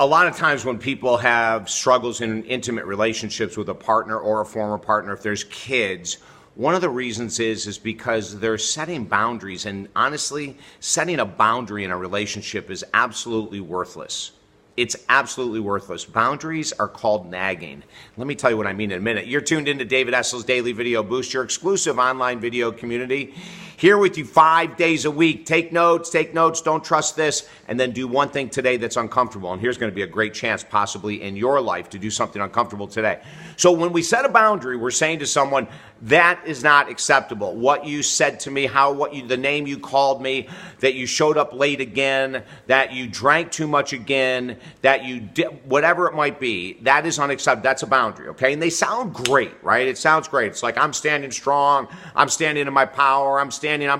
A lot of times when people have struggles in intimate relationships with a partner or a former partner, if there's kids, one of the reasons is because they're setting boundaries. And honestly, setting a boundary in a relationship is absolutely worthless. It's absolutely worthless. Boundaries are called nagging. Let me tell you what I mean in a minute. You're tuned into David Essel's Daily Video Boost, your exclusive online video community. Here with you 5 days a week. Take notes, don't trust this, and then do one thing today that's uncomfortable. And here's going to be a great chance possibly in your life to do something uncomfortable today. So when we set a boundary, we're saying to someone, that is not acceptable. What you said to me, the name you called me, that you showed up late again, that you drank too much again, that you did, whatever it might be, that is unacceptable. That's a boundary, okay? And they sound great, right? It sounds great. It's like, I'm standing strong, I'm standing in my power, I'm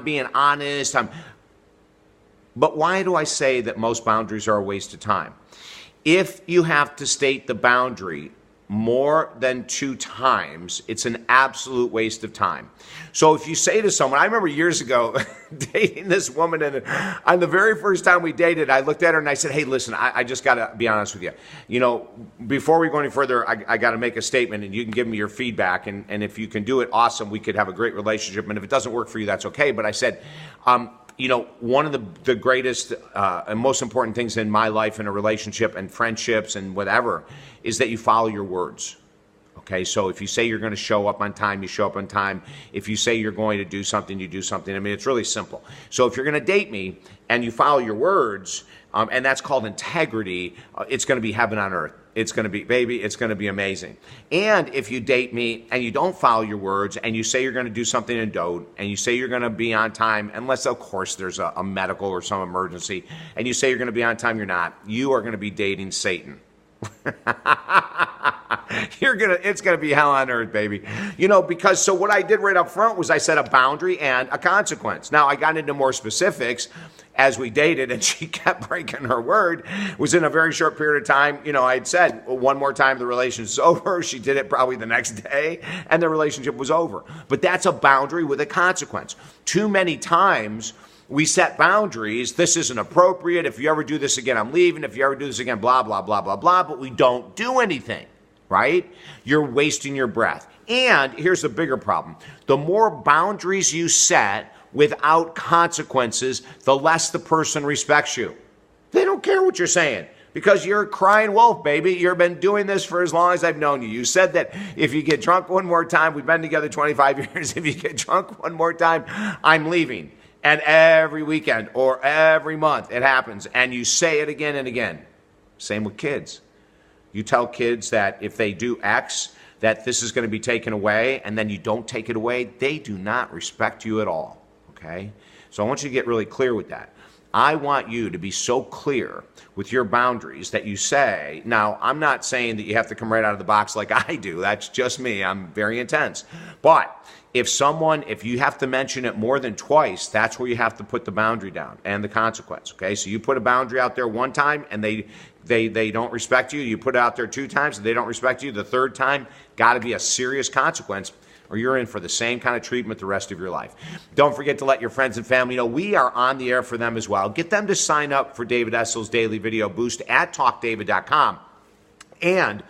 being honest. But why do I say that most boundaries are a waste of time? If you have to state the boundary more than 2 times, it's an absolute waste of time. So if you say to someone, I remember years ago dating this woman, and on the very first time we dated, I looked at her and I said, hey, listen, I just got to be honest with you. You know, before we go any further, I got to make a statement, and you can give me your feedback. And if you can do it, awesome. We could have a great relationship. And if it doesn't work for you, that's okay. But I said, you know, one of the greatest and most important things in my life, in a relationship and friendships and whatever, is that you follow your words. Okay, so if you say you're going to show up on time, you show up on time. If you say you're going to do something, you do something. I mean, it's really simple. So if you're going to date me and you follow your words, and that's called integrity, it's going to be heaven on earth. It's going to be, baby, it's going to be amazing. And if you date me and you don't follow your words and you say you're going to do something and don't, and you say you're going to be on time, unless, of course, there's a medical or some emergency, and you say you're going to be on time, you're not. You are going to be dating Satan. It's gonna be hell on earth, baby. You know, because so what I did right up front was I set a boundary and a consequence. Now I got into more specifics as we dated, and she kept breaking her word. It was in a very short period of time. You know, I'd said, well, one more time, the relationship's over. She did it probably the next day, and the relationship was over. But that's a boundary with a consequence. Too many times we set boundaries. This isn't appropriate. If you ever do this again, I'm leaving. If you ever do this again, blah, blah, blah, blah, blah. But we don't do anything, right? You're wasting your breath. And here's the bigger problem. The more boundaries you set without consequences, the less the person respects you. They don't care what you're saying, because you're a crying wolf, baby. You've been doing this for as long as I've known you. You said that if you get drunk one more time, we've been together 25 years, if you get drunk one more time, I'm leaving. And every weekend or every month it happens, and you say it again and again. Same with kids. You tell kids that if they do X, that this is going to be taken away, and then you don't take it away, they do not respect you at all, okay? So I want you to get really clear with that. I want you to be so clear with your boundaries that you say, now, I'm not saying that you have to come right out of the box like I do. That's just me. I'm very intense. But if you have to mention it more than twice, that's where you have to put the boundary down and the consequence, okay? So you put a boundary out there one time and they don't respect you. You put it out there 2 times and they don't respect you. The 3rd time, got to be a serious consequence, or you're in for the same kind of treatment the rest of your life. Don't forget to let your friends and family know we are on the air for them as well. Get them to sign up for David Essel's Daily Video Boost at talkdavid.com. And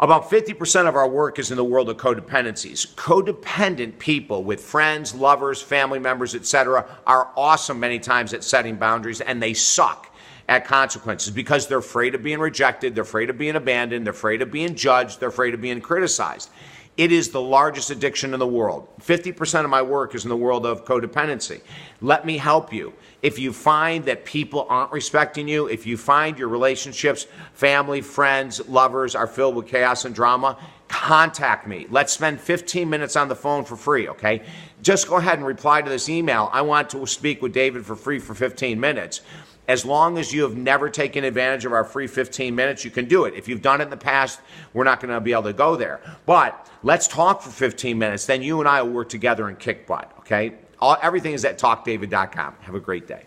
about 50% of our work is in the world of codependencies. Codependent people with friends, lovers, family members, etc., are awesome many times at setting boundaries, and they suck at consequences because they're afraid of being rejected, they're afraid of being abandoned, they're afraid of being judged, they're afraid of being criticized. It is the largest addiction in the world. 50% of my work is in the world of codependency. Let me help you. If you find that people aren't respecting you, if you find your relationships, family, friends, lovers are filled with chaos and drama, contact me. Let's spend 15 minutes on the phone for free, okay? Just go ahead and reply to this email. I want to speak with David for free for 15 minutes. As long as you have never taken advantage of our free 15 minutes, you can do it. If you've done it in the past, we're not going to be able to go there. But let's talk for 15 minutes. Then you and I will work together and kick butt, okay? Everything is at talkdavid.com. Have a great day.